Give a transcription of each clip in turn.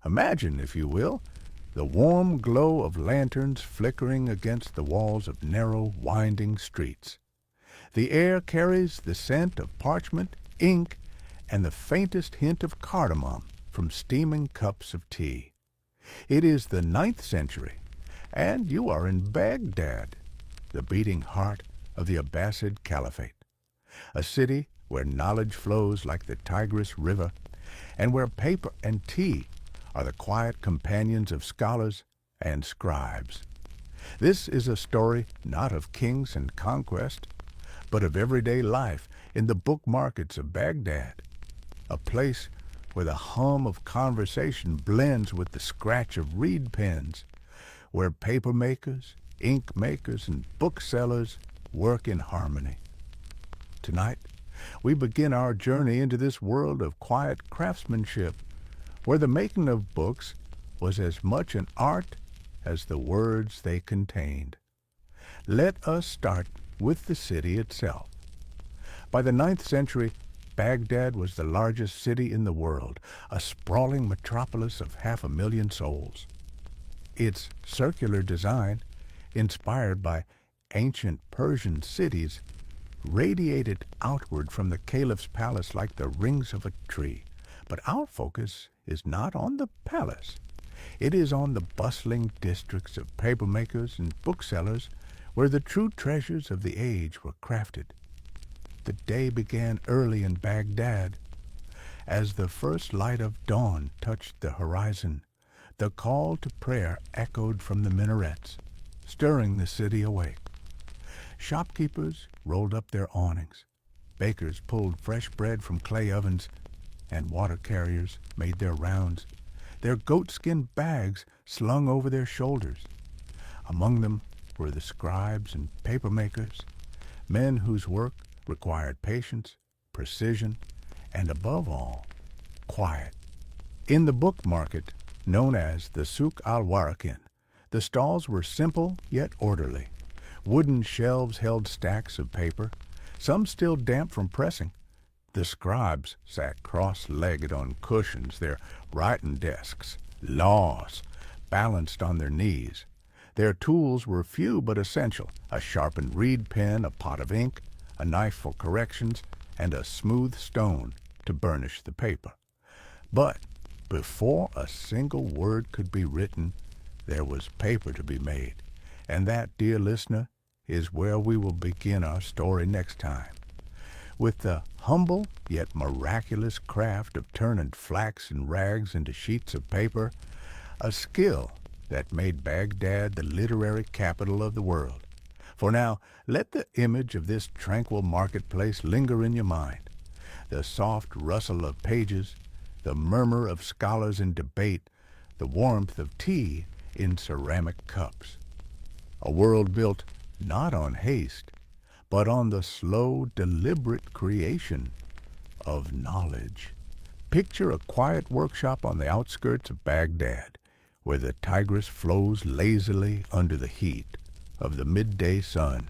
Imagine, if you will, the warm glow of lanterns flickering against the walls of narrow, winding streets. The air carries the scent of parchment, ink, and the faintest hint of cardamom from steaming cups of tea. It is the 9th century, and you are in Baghdad, the beating heart of the Abbasid Caliphate, a city where knowledge flows like the Tigris River, and where paper and tea are the quiet companions of scholars and scribes. This is a story not of kings and conquest, but of everyday life in the book markets of Baghdad, a place where the hum of conversation blends with the scratch of reed pens, where paper makers, ink makers, and booksellers work in harmony. Tonight, we begin our journey into this world of quiet craftsmanship, where the making of books was as much an art as the words they contained. Let us start with the city itself. By the 9th century, Baghdad was the largest city in the world, a sprawling metropolis of 500,000 souls. Its circular design, inspired by ancient Persian cities, radiated outward from the caliph's palace like the rings of a tree. But our focus is not on the palace. It is on the bustling districts of papermakers and booksellers where the true treasures of the age were crafted. The day began early in Baghdad. As the first light of dawn touched the horizon, the call to prayer echoed from the minarets, stirring the city awake. Shopkeepers rolled up their awnings, bakers pulled fresh bread from clay ovens, and water carriers made their rounds, their goatskin bags slung over their shoulders. Among them were the scribes and papermakers, men whose work required patience, precision, and above all, quiet. In the book market, known as the Souk al-Warakin, the stalls were simple yet orderly. Wooden shelves held stacks of paper, some still damp from pressing. The scribes sat cross-legged on cushions, their writing desks, laws, balanced on their knees. Their tools were few but essential: a sharpened reed pen, a pot of ink, a knife for corrections, and a smooth stone to burnish the paper. But before a single word could be written, there was paper to be made. And that, dear listener, is where we will begin our story next time. With the humble yet miraculous craft of turning flax and rags into sheets of paper, a skill that made Baghdad the literary capital of the world. For now, let the image of this tranquil marketplace linger in your mind. The soft rustle of pages, the murmur of scholars in debate, the warmth of tea in ceramic cups. A world built not on haste, but on the slow, deliberate creation of knowledge. Picture a quiet workshop on the outskirts of Baghdad, where the Tigris flows lazily under the heat of the midday sun.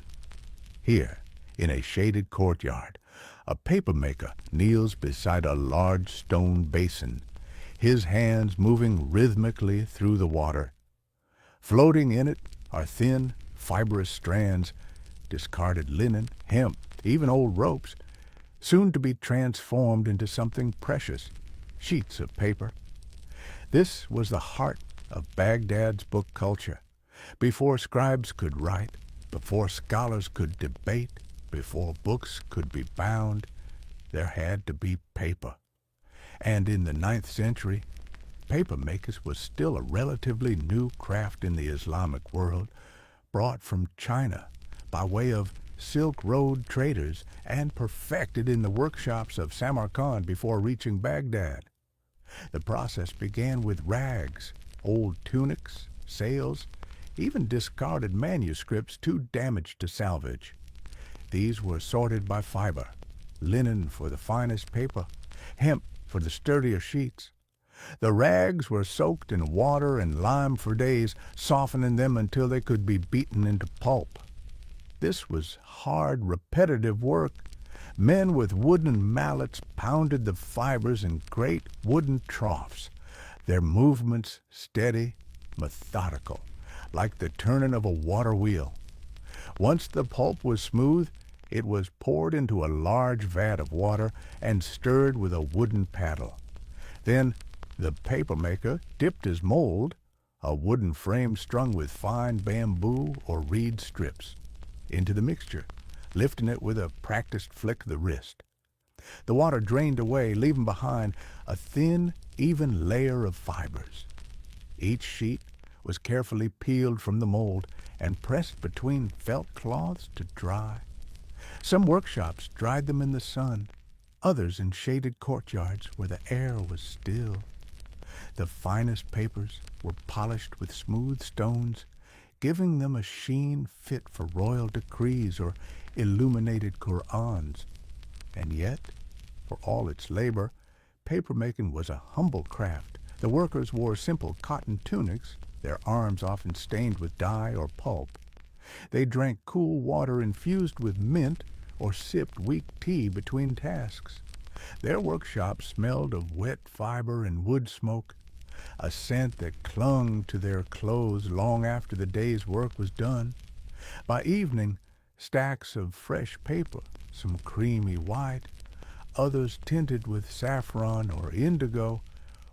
Here, in a shaded courtyard, a papermaker kneels beside a large stone basin, his hands moving rhythmically through the water. Floating in it are thin, fibrous strands, discarded linen, hemp, even old ropes, soon to be transformed into something precious, sheets of paper. This was the heart of Baghdad's book culture. Before scribes could write, before scholars could debate, before books could be bound, there had to be paper. And in the 9th century, paper makers was still a relatively new craft in the Islamic world, brought from China by way of Silk Road traders and perfected in the workshops of Samarkand before reaching Baghdad. The process began with rags, old tunics, sails, even discarded manuscripts too damaged to salvage. These were sorted by fiber: linen for the finest paper, hemp for the sturdier sheets. The rags were soaked in water and lime for days, softening them until they could be beaten into pulp. This was hard, repetitive work. Men with wooden mallets pounded the fibers in great wooden troughs. their movements steady, methodical, like the turning of a water wheel. Once the pulp was smooth, it was poured into a large vat of water and stirred with a wooden paddle. Then the papermaker dipped his mold, a wooden frame strung with fine bamboo or reed strips, into the mixture, lifting it with a practiced flick of the wrist. The water drained away, leaving behind a thin, even layer of fibers. Each sheet was carefully peeled from the mold and pressed between felt cloths to dry. Some workshops dried them in the sun, others in shaded courtyards where the air was still. The finest papers were polished with smooth stones, giving them a sheen fit for royal decrees or illuminated Qur'ans. And yet, for all its labor, papermaking was a humble craft. The workers wore simple cotton tunics, their arms often stained with dye or pulp. They drank cool water infused with mint or sipped weak tea between tasks. Their workshops smelled of wet fiber and wood smoke, a scent that clung to their clothes long after the day's work was done. By evening, stacks of fresh paper, some creamy white, others tinted with saffron or indigo,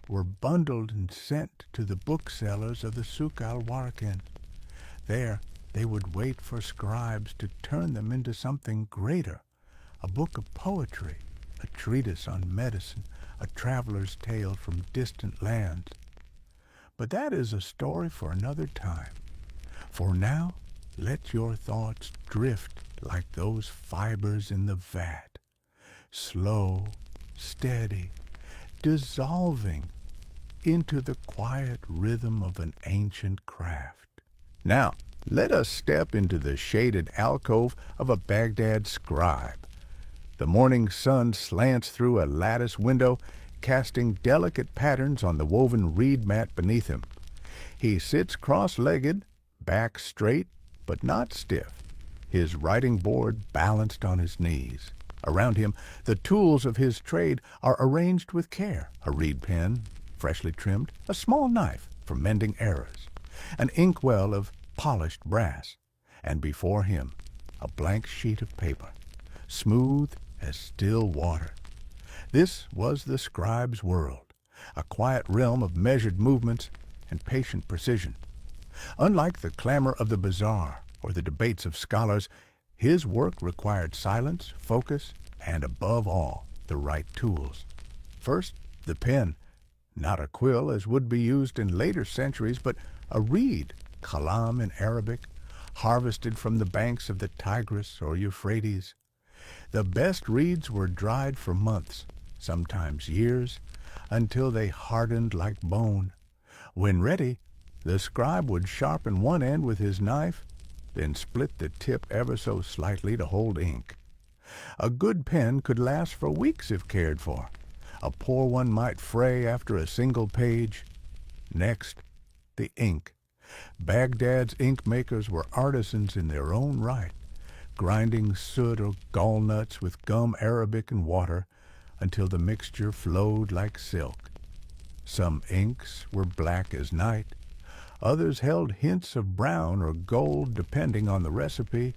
were bundled and sent to the booksellers of the Souk al-Warqin. There they would wait for scribes to turn them into something greater, a book of poetry, a treatise on medicine, a traveler's tale from distant lands. But that is a story for another time. For now, let your thoughts drift like those fibers in the vat, slow, steady, dissolving into the quiet rhythm of an ancient craft. Now, let us step into the shaded alcove of a Baghdad scribe. The morning sun slants through a lattice window, casting delicate patterns on the woven reed mat beneath him. He sits cross-legged, back straight, but not stiff, his writing board balanced on his knees. Around him, the tools of his trade are arranged with care: a reed pen, freshly trimmed, a small knife for mending errors, an inkwell of polished brass, and before him a blank sheet of paper, smooth as still water. This was the scribe's world, a quiet realm of measured movements and patient precision. Unlike the clamor of the bazaar or the debates of scholars, his work required silence, focus, and above all, the right tools. First, the pen, not a quill as would be used in later centuries, but a reed, kalam in Arabic, harvested from the banks of the Tigris or Euphrates. The best reeds were dried for months, sometimes years, until they hardened like bone. When ready, the scribe would sharpen one end with his knife, then split the tip ever so slightly to hold ink. A good pen could last for weeks if cared for. A poor one might fray after a single page. Next, the ink. Baghdad's ink makers were artisans in their own right, grinding soot or gallnuts with gum arabic and water until the mixture flowed like silk. Some inks were black as night. Others held hints of brown or gold depending on the recipe.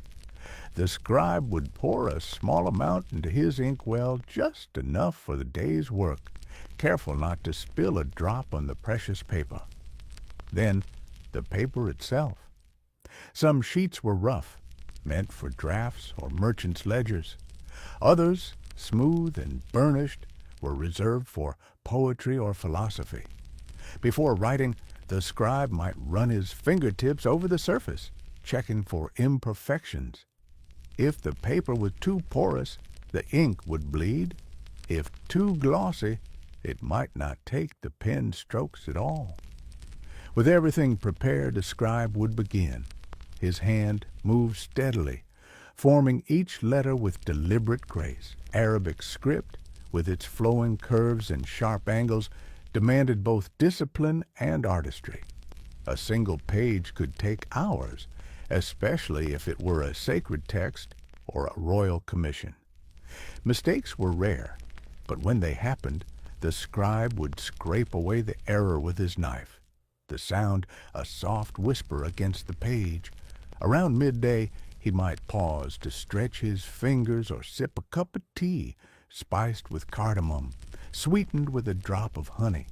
The scribe would pour a small amount into his inkwell, just enough for the day's work, careful not to spill a drop on the precious paper. Then the paper itself. Some sheets were rough, meant for drafts or merchants' ledgers. Others, smooth and burnished, were reserved for poetry or philosophy. Before writing, the scribe might run his fingertips over the surface, checking for imperfections. If the paper was too porous, the ink would bleed. If too glossy, it might not take the pen strokes at all. With everything prepared, the scribe would begin. His hand moved steadily, forming each letter with deliberate grace. Arabic script, with its flowing curves and sharp angles, demanded both discipline and artistry. A single page could take hours, especially if it were a sacred text or a royal commission. Mistakes were rare, but when they happened, The scribe would scrape away the error with his knife, the sound a soft whisper against the page. Around midday he might pause to stretch his fingers or sip a cup of tea, spiced with cardamom, sweetened with a drop of honey.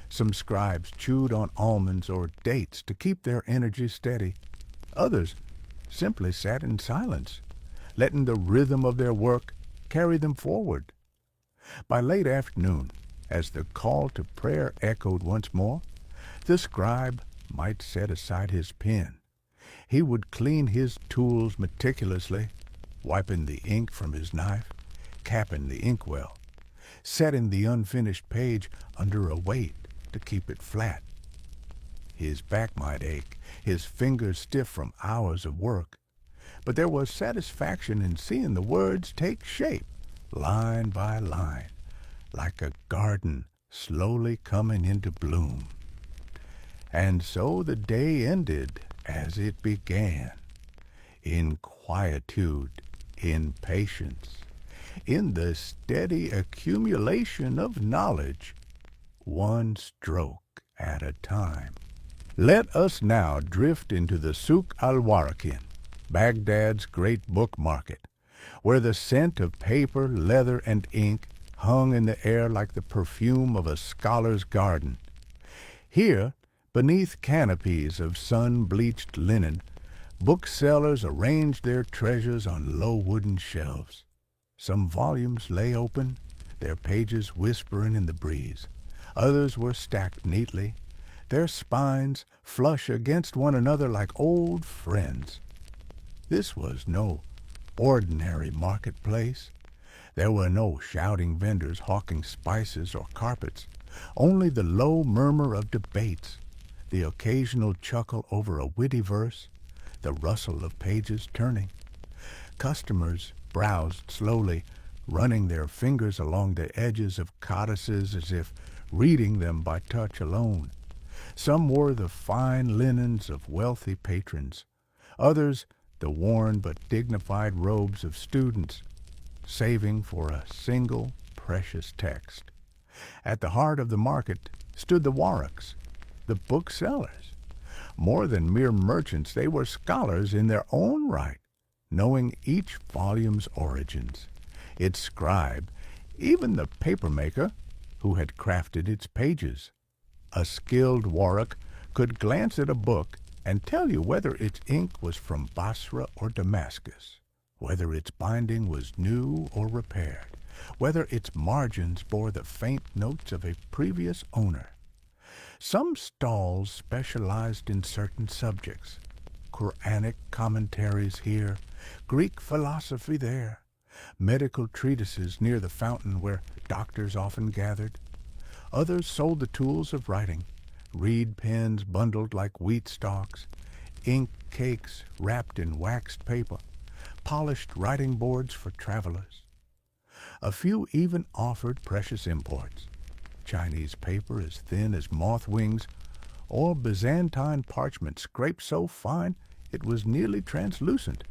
Some scribes chewed on almonds or dates to keep their energy steady. Others simply sat in silence, letting the rhythm of their work carry them forward. By late afternoon, as the call to prayer echoed once more, the scribe might set aside his pen. He would clean his tools meticulously, wiping the ink from his knife, capping the inkwell, setting the unfinished page under a weight to keep it flat. His back might ache, his fingers stiff from hours of work, but there was satisfaction in seeing the words take shape, line by line, like a garden slowly coming into bloom. And so the day ended as it began, in quietude, in patience, in the steady accumulation of knowledge, one stroke at a time. Let us now drift into the Souk al-Warakin, Baghdad's great book market, where the scent of paper, leather, and ink hung in the air like the perfume of a scholar's garden. Here, beneath canopies of sun-bleached linen, booksellers arranged their treasures on low wooden shelves. Some volumes lay open, their pages whispering in the breeze. Others were stacked neatly, their spines flush against one another like old friends. This was no ordinary marketplace. There were no shouting vendors hawking spices or carpets, only the low murmur of debates, the occasional chuckle over a witty verse, the rustle of pages turning. Customers browsed slowly, running their fingers along the edges of codices as if reading them by touch alone. Some wore the fine linens of wealthy patrons, others the worn but dignified robes of students, saving for a single precious text. At the heart of the market stood the waraks, the booksellers. More than mere merchants, they were scholars in their own right, knowing each volume's origins, its scribe, even the papermaker who had crafted its pages. A skilled warak could glance at a book and tell you whether its ink was from Basra or Damascus, whether its binding was new or repaired, whether its margins bore the faint notes of a previous owner. Some stalls specialized in certain subjects, Quranic commentaries here, Greek philosophy there, medical treatises near the fountain where doctors often gathered. Others sold the tools of writing, reed pens bundled like wheat stalks, ink cakes wrapped in waxed paper, polished writing boards for travelers. A few even offered precious imports, Chinese paper as thin as moth wings, or Byzantine parchment scraped so fine it was nearly translucent.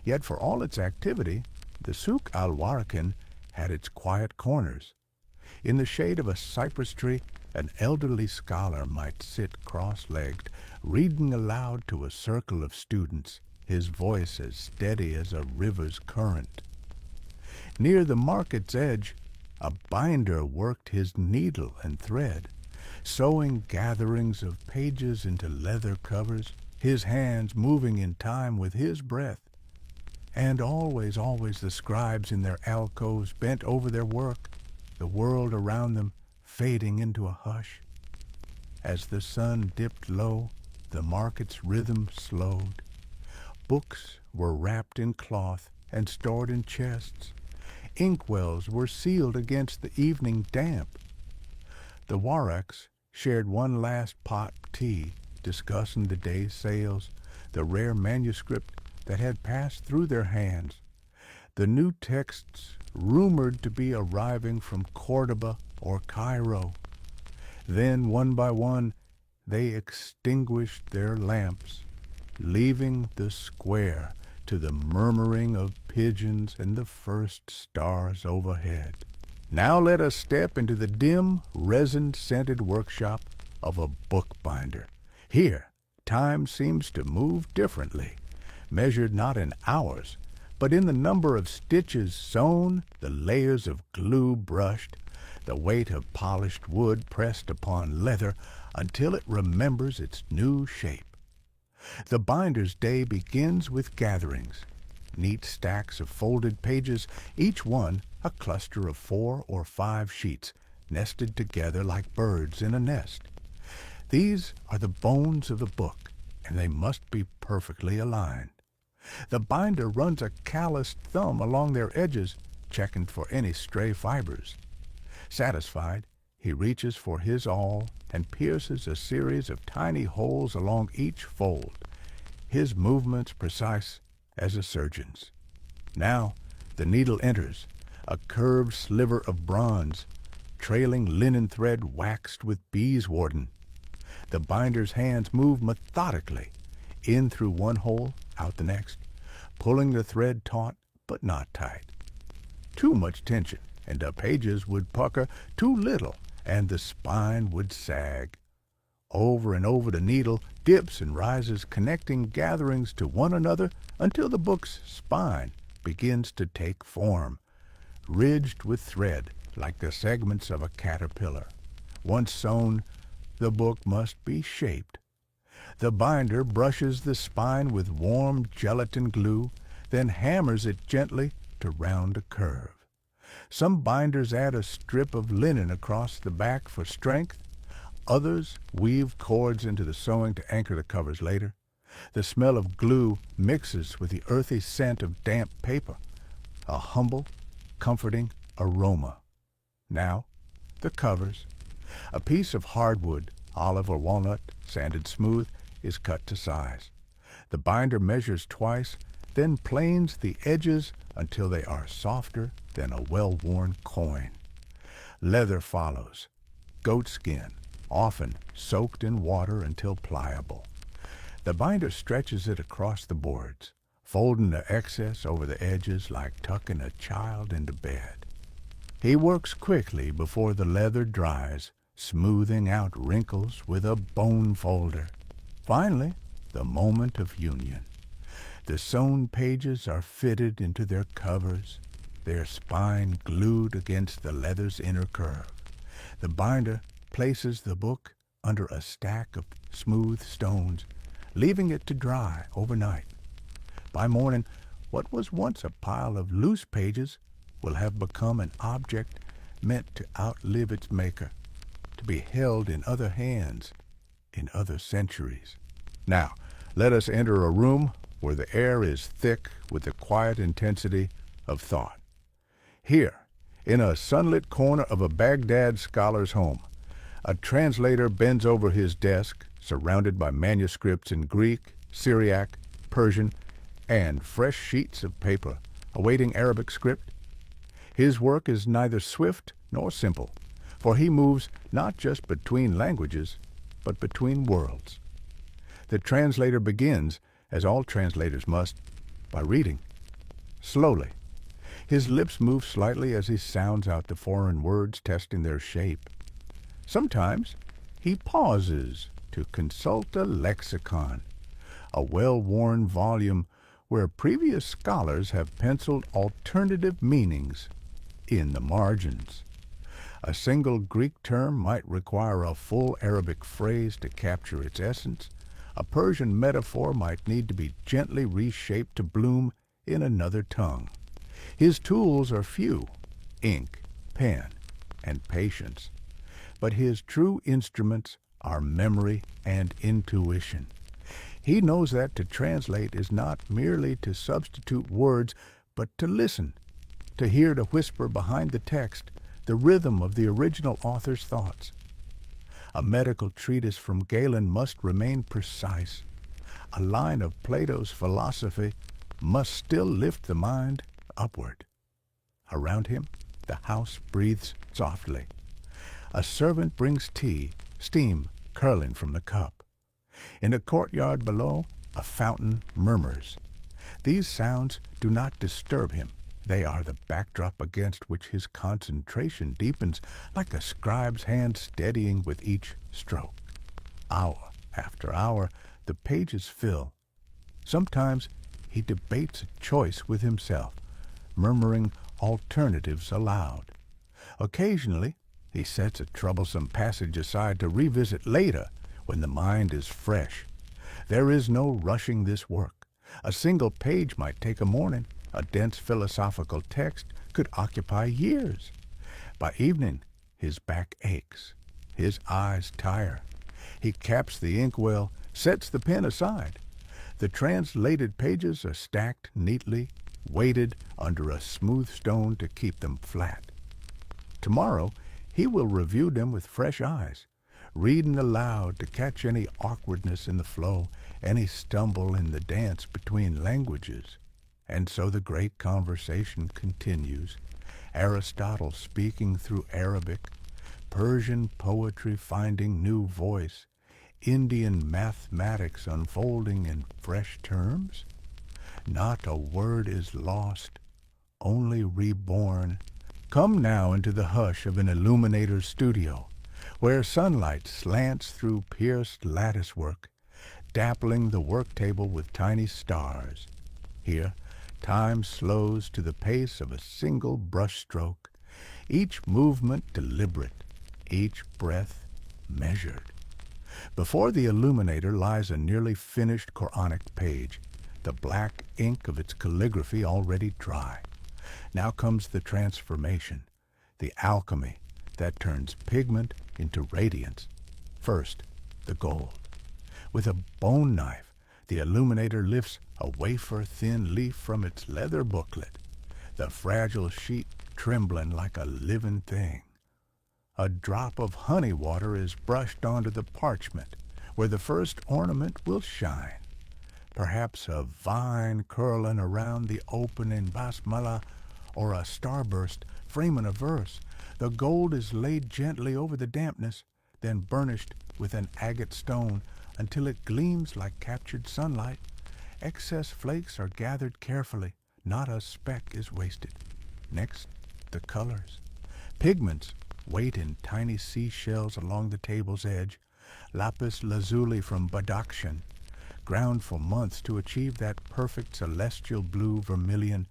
Yet for all its activity, the Souk al-Warakin had its quiet corners. In the shade of a cypress tree, an elderly scholar might sit cross-legged, reading aloud to a circle of students, his voice as steady as a river's current. Near the market's edge, a binder worked his needle and thread, sewing gatherings of pages into leather covers, his hands moving in time with his breath. And always the scribes in their alcoves bent over their work, the world around them fading into a hush. As the sun dipped low, the market's rhythm slowed. Books were wrapped in cloth and stored in chests. Inkwells were sealed against the evening damp. The waraks shared one last pot of tea, discussing the day's sales, the rare manuscript that had passed through their hands, the new texts rumored to be arriving from Cordoba or Cairo. Then, one by one, they extinguished their lamps, leaving the square to the murmuring of pigeons and the first stars overhead. Now let us step into the dim, resin-scented workshop of a bookbinder. Here, time seems to move differently, measured not in hours, but in the number of stitches sewn, the layers of glue brushed, the weight of polished wood pressed upon leather until it remembers its new shape. The binder's day begins with gatherings, neat stacks of folded pages, each one a cluster of 4 or 5 sheets, nested together like birds in a nest. These are the bones of a book, and they must be perfectly aligned. The binder runs a calloused thumb along their edges, checking for any stray fibers. Satisfied, he reaches for his awl and pierces a series of tiny holes along each fold, his movements precise as a surgeon's. Now the needle enters, a curved sliver of bronze, trailing linen thread waxed with beeswarden. The binder's hands move methodically, in through one hole, out the next, pulling the thread taut but not tight. Too much tension, and the pages would pucker; too little, and the spine would sag. Over and over the needle dips and rises, connecting gatherings to one another until the book's spine begins to take form, ridged with thread like the segments of a caterpillar. Once sewn, the book must be shaped. The binder brushes the spine with warm gelatin glue, then hammers it gently to round a curve. Some binders add a strip of linen across the back for strength. Others weave cords into the sewing to anchor the covers later. The smell of glue mixes with the earthy scent of damp paper, a humble, comforting aroma. Now, the covers. A piece of hardwood, olive or walnut, sanded smooth, is cut to size. The binder measures twice, then planes the edges until they are softer than a well-worn coin. Leather follows, goatskin, often soaked in water until pliable. The binder stretches it across the boards, folding the excess over the edges like tucking a child into bed. He works quickly before the leather dries, smoothing out wrinkles with a bone folder. Finally, the moment of union. The sewn pages are fitted into their covers, their spine glued against the leather's inner curve. The binder places the book under a stack of smooth stones, leaving it to dry overnight. By morning, what was once a pile of loose pages will have become an object meant to outlive its maker, to be held in other hands in other centuries. Now, let us enter a room where the air is thick with the quiet intensity of thought. Here, in a sunlit corner of a Baghdad scholar's home, a translator bends over his desk, surrounded by manuscripts in Greek, Syriac, Persian, and fresh sheets of paper awaiting Arabic script. His work is neither swift nor simple, for he moves not just between languages, but between worlds. The translator begins, as all translators must, by reading. Slowly. His lips move slightly as he sounds out the foreign words, testing their shape. Sometimes he pauses to consult a lexicon, a well-worn volume where previous scholars have penciled alternative meanings in the margins. A single Greek term might require a full Arabic phrase to capture its essence. A Persian metaphor might need to be gently reshaped to bloom in another tongue. His tools are few: ink, pen, and patience. But his true instruments are memory and intuition. He knows that to translate is not merely to substitute words, but to listen, to hear the whisper behind the text, the rhythm of the original author's thoughts. A medical treatise from Galen must remain precise. A line of Plato's philosophy must still lift the mind upward. Around him, the house breathes softly. A servant brings tea, steam curling from the cup. In the courtyard below, a fountain murmurs. These sounds do not disturb him. They are the backdrop against which his concentration deepens, like a scribe's hand steadying with each stroke. Hour after hour, the pages fill. Sometimes he debates a choice with himself, murmuring alternatives aloud. Occasionally, he sets a troublesome passage aside to revisit later when the mind is fresh. There is no rushing this work. A single page might take a morning. A dense philosophical text could occupy years. By evening, his back aches. His eyes tire. He caps the inkwell, sets the pen aside. The translated pages are stacked neatly, weighted under a smooth stone to keep them flat. Tomorrow, he will review them with fresh eyes, reading aloud to catch any awkwardness in the flow, any stumble in the dance between languages. And so the great conversation continues, Aristotle speaking through Arabic, Persian poetry finding new voice, Indian mathematics unfolding in fresh terms. Not a word is lost, only reborn. Come now into the hush of an illuminator's studio, where sunlight slants through pierced latticework, dappling the work table with tiny stars. Here, time slows to the pace of a single brushstroke, each movement deliberate, each breath measured. Before the illuminator lies a nearly finished Quranic page, the black ink of its calligraphy already dry. Now comes the transformation, the alchemy that turns pigment into radiance. First, the gold. With a bone knife, the illuminator lifts a wafer-thin leaf from its leather booklet, the fragile sheet trembling like a living thing. A drop of honey water is brushed onto the parchment, where the first ornament will shine. Perhaps a vine curling around the opening basmala, or a starburst framing a verse. The gold is laid gently over the dampness, then burnished with an agate stone until it gleams like captured sunlight. Excess flakes are gathered carefully. Not a speck is wasted. Next, the colors. Pigments wait in tiny seashells along the table's edge. Lapis lazuli from Badakhshan, ground for months to achieve that perfect celestial blue vermilion,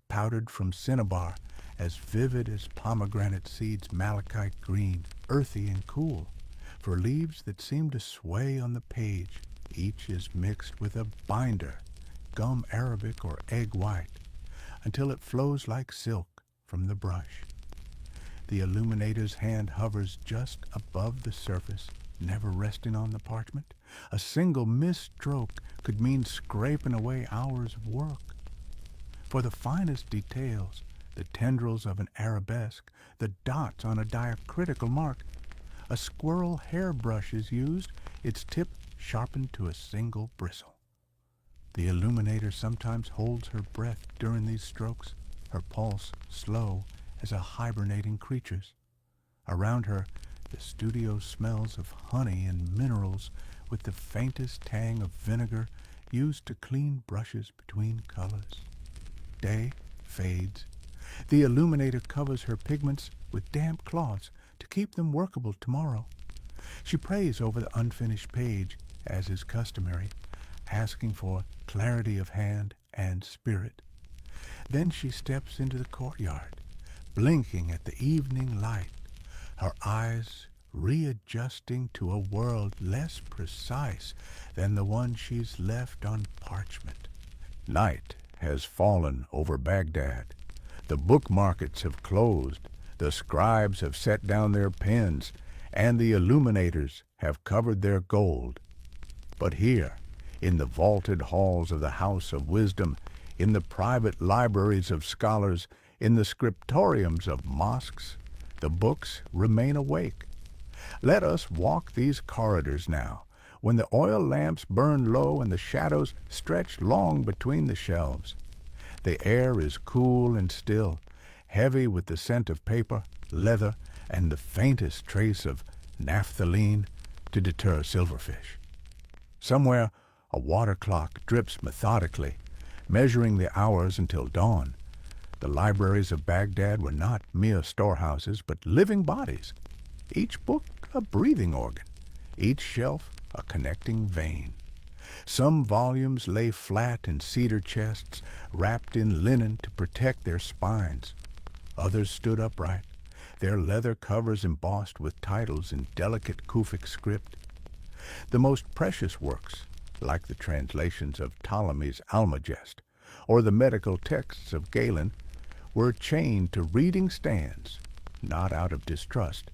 powdered from cinnabar, as vivid as pomegranate seeds, malachite green, earthy and cool. For leaves that seem to sway on the page, each is mixed with a binder, gum arabic or egg white, until it flows like silk from the brush. The illuminator's hand hovers just above the surface, never resting on the parchment. A single misstroke could mean scraping away hours of work. For the finest details, the tendrils of an arabesque, the dots on a diacritical mark, a squirrel hairbrush is used, its tip sharpened to a single bristle. The illuminator sometimes holds her breath during these strokes, her pulse slow as a hibernating creature's. Around her, the studio smells of honey and minerals with the faintest tang of vinegar used to clean brushes between colors. Day fades. The illuminator covers her pigments with damp cloths to keep them workable tomorrow. She prays over the unfinished page, as is customary, asking for clarity of hand and spirit. Then she steps into the courtyard, blinking at the evening light, her eyes readjusting to a world less precise than the one she's left on parchment. Night has fallen over Baghdad. The book markets have closed, the scribes have set down their pens, and the illuminators have covered their gold. But here, in the vaulted halls of the House of Wisdom, in the private libraries of scholars, in the scriptoriums of mosques, the books remain awake. Let us walk these corridors now, when the oil lamps burn low and the shadows stretch long between the shelves. The air is cool and still, heavy with the scent of paper, leather, and the faintest trace of naphthalene to deter silverfish. Somewhere, a water clock drips methodically, measuring the hours until dawn. The libraries of Baghdad were not mere storehouses, but living bodies, each book a breathing organ, each shelf a connecting vein. Some volumes lay flat in cedar chests, wrapped in linen to protect their spines. Others stood upright, their leather covers embossed with titles in delicate Kufic script. The most precious works, like the translations of Ptolemy's Almagest or the medical texts of Galen, were chained to reading stands, not out of distrust,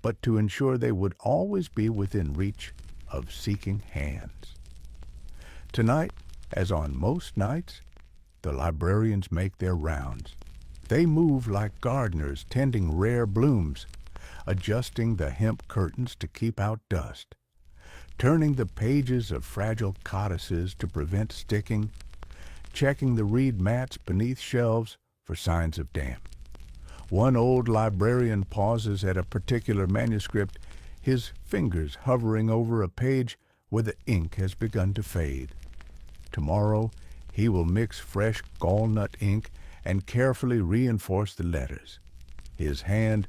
but to ensure they would always be within reach of seeking hands. Tonight, as on most nights, the librarians make their rounds. They move like gardeners tending rare blooms, adjusting the hemp curtains to keep out dust, turning the pages of fragile codices to prevent sticking, checking the reed mats beneath shelves for signs of damp. One old librarian pauses at a particular manuscript, his fingers hovering over a page where the ink has begun to fade. Tomorrow he will mix fresh gallnut ink and carefully reinforce the letters, his hand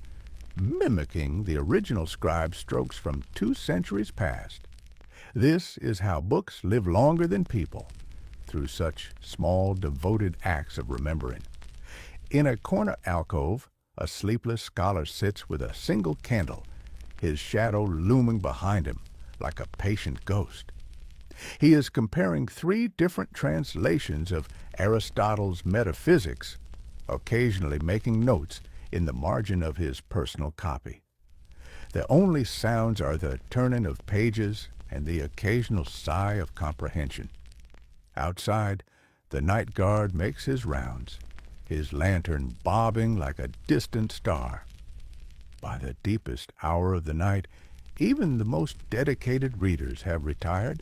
mimicking the original scribe's strokes from 2 centuries past. This is how books live longer than people, through such small, devoted acts of remembering. In a corner alcove, a sleepless scholar sits with a single candle, his shadow looming behind him like a patient ghost. He is comparing 3 different translations of Aristotle's Metaphysics, occasionally making notes in the margin of his personal copy. The only sounds are the turning of pages and the occasional sigh of comprehension. Outside, the night guard makes his rounds, his lantern bobbing like a distant star. By the deepest hour of the night, even the most dedicated readers have retired.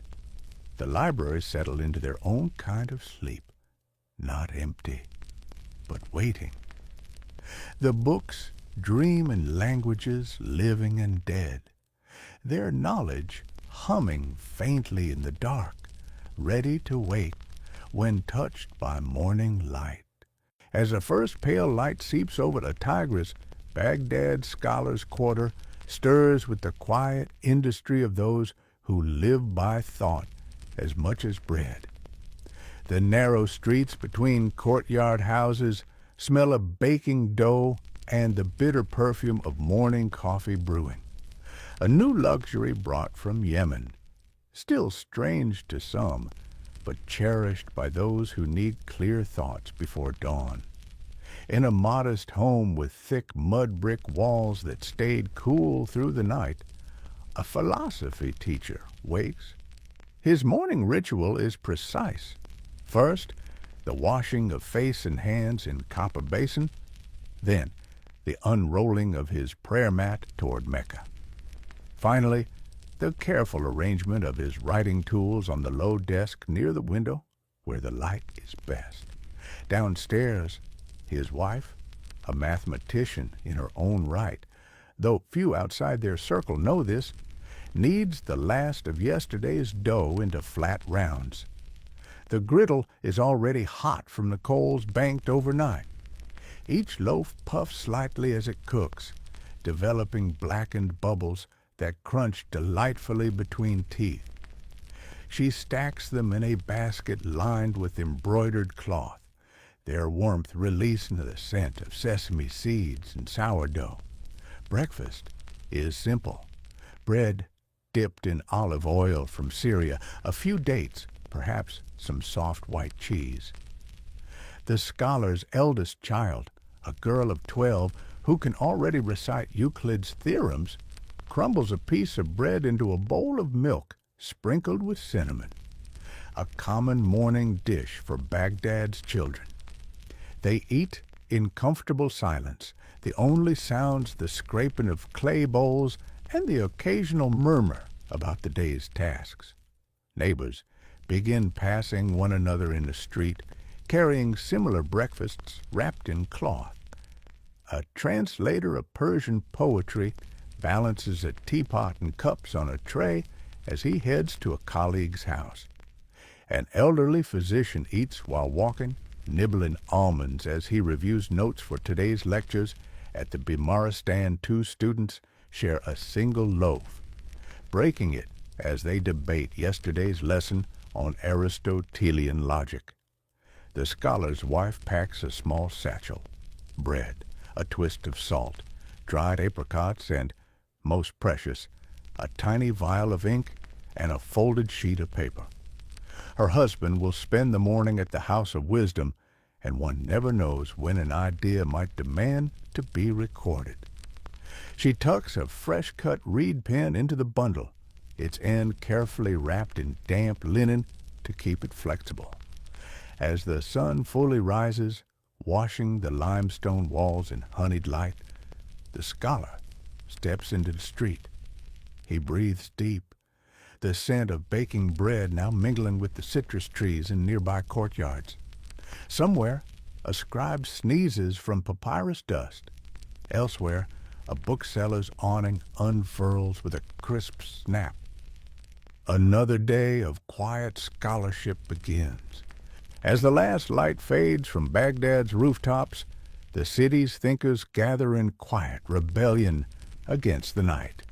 The libraries settle into their own kind of sleep, not empty, but waiting. The books dream in languages living and dead, their knowledge humming faintly in the dark, ready to wake when touched by morning light. As the first pale light seeps over the Tigris, Baghdad's scholars' quarter stirs with the quiet industry of those who live by thought as much as bread. The narrow streets between courtyard houses smell of baking dough and the bitter perfume of morning coffee brewing, a new luxury brought from Yemen, still strange to some, but cherished by those who need clear thoughts before dawn. In a modest home with thick mud brick walls that stayed cool through the night, a philosophy teacher wakes. His morning ritual is precise. First, the washing of face and hands in copper basin, then the unrolling of his prayer mat toward Mecca. Finally, the careful arrangement of his writing tools on the low desk near the window where the light is best. Downstairs, his wife, a mathematician in her own right, though few outside their circle know this, kneads the last of yesterday's dough into flat rounds. The griddle is already hot from the coals banked overnight. Each loaf puffs slightly as it cooks, developing blackened bubbles that crunch delightfully between teeth. She stacks them in a basket lined with embroidered cloth, their warmth releasing the scent of sesame seeds and sourdough. Breakfast is simple. Bread dipped in olive oil from Syria, a few dates, perhaps some soft white cheese. The scholar's eldest child, a girl of 12 who can already recite Euclid's theorems, crumbles a piece of bread into a bowl of milk sprinkled with cinnamon, a common morning dish for Baghdad's children. They eat in comfortable silence, the only sounds the scraping of clay bowls and the occasional murmur about the day's tasks. Neighbors begin passing one another in the street, carrying similar breakfasts wrapped in cloth. A translator of Persian poetry balances a teapot and cups on a tray as he heads to a colleague's house. An elderly physician eats while walking, nibbling almonds as he reviews notes for today's lectures at the Bimaristan. Two students share a single loaf, breaking it as they debate yesterday's lesson on Aristotelian logic. The scholar's wife packs a small satchel, bread, a twist of salt, dried apricots, and, most precious, a tiny vial of ink and a folded sheet of paper. Her husband will spend the morning at the House of Wisdom, and one never knows when an idea might demand to be recorded. She tucks a fresh-cut reed pen into the bundle, its end carefully wrapped in damp linen to keep it flexible. As the sun fully rises, washing the limestone walls in honeyed light, the scholar steps into the street. He breathes deep, the scent of baking bread now mingling with the citrus trees in nearby courtyards. Somewhere, a scribe sneezes from papyrus dust. Elsewhere, a bookseller's awning unfurls with a crisp snap. Another day of quiet scholarship begins. As the last light fades from Baghdad's rooftops, the city's thinkers gather in quiet rebellion against the night.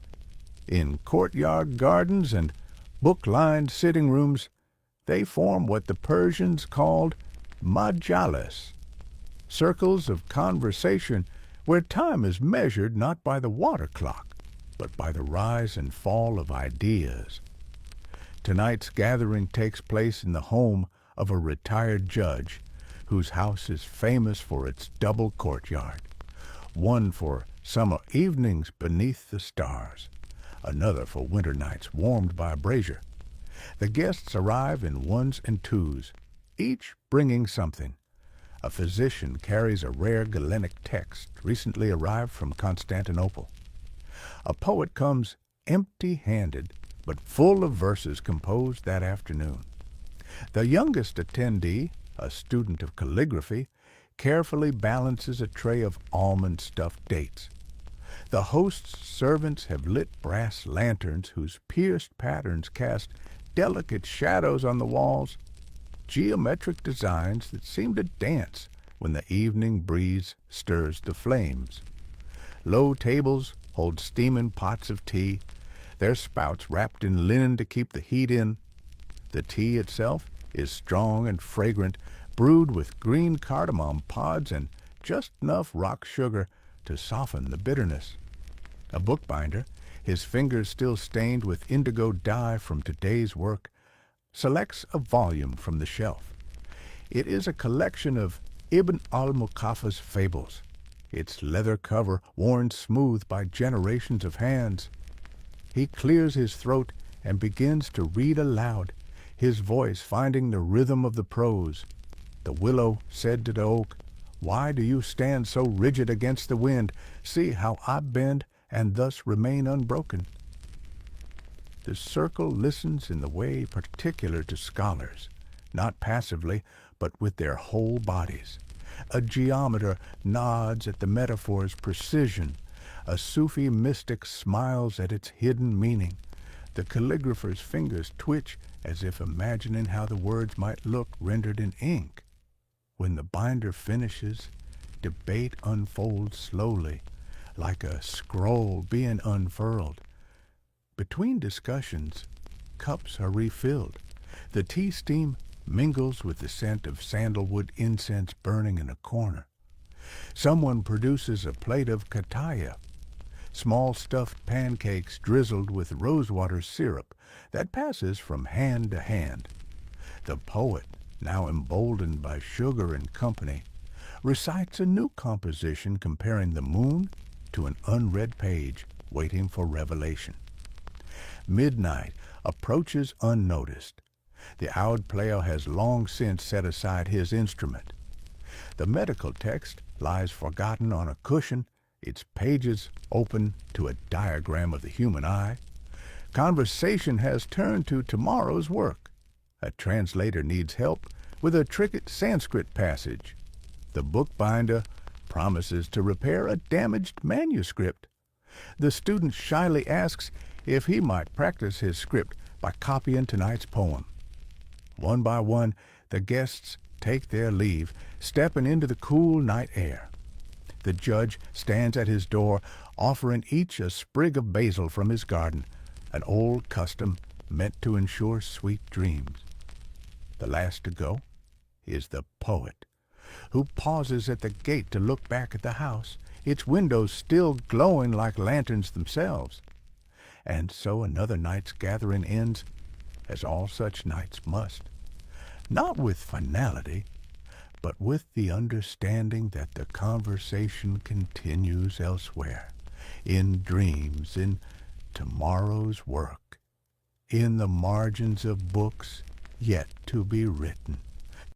In courtyard gardens and book-lined sitting rooms, they form what the Persians called majalis, circles of conversation where time is measured not by the water clock, but by the rise and fall of ideas. Tonight's gathering takes place in the home of a retired judge whose house is famous for its double courtyard, one for summer evenings beneath the stars, another for winter nights warmed by a brazier. The guests arrive in ones and twos, each bringing something. A physician carries a rare Galenic text recently arrived from Constantinople. A poet comes empty-handed, but full of verses composed that afternoon. The youngest attendee, a student of calligraphy, carefully balances a tray of almond-stuffed dates. The host's servants have lit brass lanterns whose pierced patterns cast delicate shadows on the walls, geometric designs that seem to dance when the evening breeze stirs the flames. Low tables hold steaming pots of tea, their spouts wrapped in linen to keep the heat in. The tea itself is strong and fragrant, brewed with green cardamom pods and just enough rock sugar to soften the bitterness. A bookbinder, his fingers still stained with indigo dye from today's work, selects a volume from the shelf. It is a collection of Ibn al-Muqaffa's fables, its leather cover worn smooth by generations of hands. He clears his throat and begins to read aloud, his voice finding the rhythm of the prose. The willow said to the oak, "Why do you stand so rigid against the wind? See how I bend and thus remain unbroken." The circle listens in the way particular to scholars, not passively, but with their whole bodies. A geometer nods at the metaphor's precision. A Sufi mystic smiles at its hidden meaning. The calligrapher's fingers twitch as if imagining how the words might look rendered in ink. When the binder finishes, debate unfolds slowly, like a scroll being unfurled. Between discussions, cups are refilled. The tea steam mingles with the scent of sandalwood incense burning in a corner. Someone produces a plate of kataya, small stuffed pancakes drizzled with rosewater syrup that passes from hand to hand. The poet, now emboldened by sugar and company, recites a new composition comparing the moon to an unread page waiting for revelation. Midnight approaches unnoticed. The oud player has long since set aside his instrument. The medical text lies forgotten on a cushion, its pages open to a diagram of the human eye. Conversation has turned to tomorrow's work. A translator needs help with a tricky Sanskrit passage. The bookbinder promises to repair a damaged manuscript. The student shyly asks if he might practice his script by copying tonight's poem. One by one, the guests take their leave, stepping into the cool night air. The judge stands at his door, offering each a sprig of basil from his garden, an old custom meant to ensure sweet dreams. The last to go is the poet, who pauses at the gate to look back at the house, its windows still glowing like lanterns themselves. And so another night's gathering ends, as all such nights must, not with finality, but with the understanding that the conversation continues elsewhere, in dreams, in tomorrow's work, in the margins of books yet to be written.